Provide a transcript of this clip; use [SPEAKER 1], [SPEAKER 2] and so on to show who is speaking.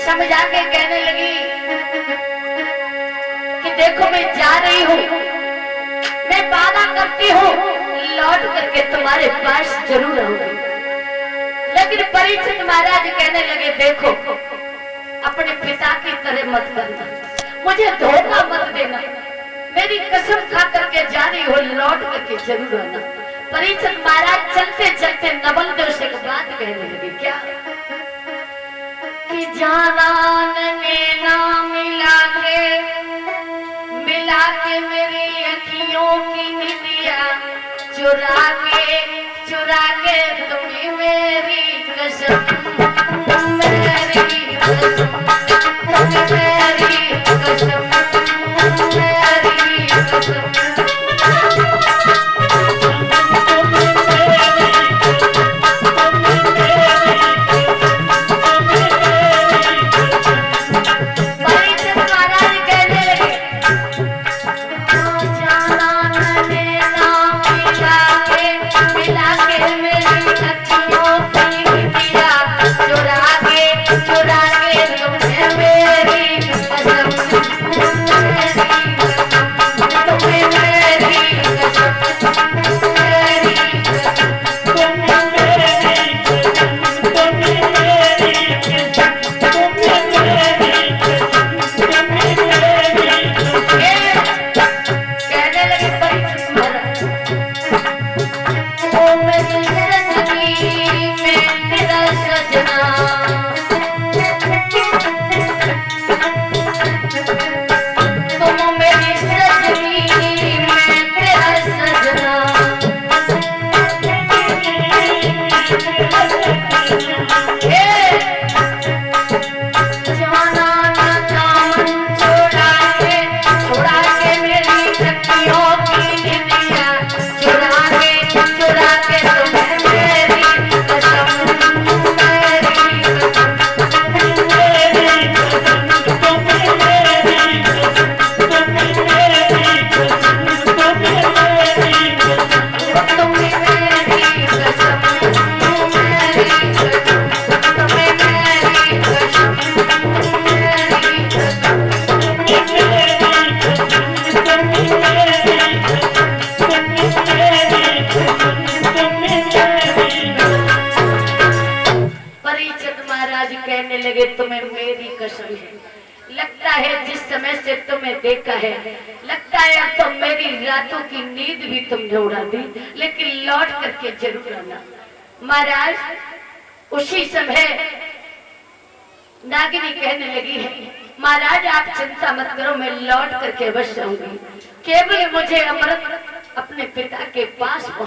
[SPEAKER 1] समझा के कहने लगी कि देखो मैं जा रही हूँ, मैं वादा करती हूँ लौट करके तुम्हारे पास जरूर आऊंगी। लेकिन परीक्षित महाराज कहने लगे देखो अपने पिता की तरह मत करना, मुझे धोखा मत देना, मेरी कसम खा करके जा रही हो, लौट करके जरूर आना। परीक्षित महाराज चलते चलते नवल देव से एक बात कहने लगे, क्या कि जाना नैना मिला के मेरी अखियों की निदिया, चुरा के तुम्हें मेरी कसम, मेरी कसम, मेरी कसम, मेरी कसम। कहने लगे तुम्हें मेरी कसम है, लगता है जिस समय से तुम्हें देखा है, लगता है अब तो मेरी रातों की नींद भी तुमने उड़ा दी, लेकिन लौट करके जरूर आना। महाराज उसी समय नागिनी कहने लगी है महाराज आप चिंता मत करो, मैं लौट करके अवश्य आऊंगी, केवल मुझे अमृत अपने पिता के पास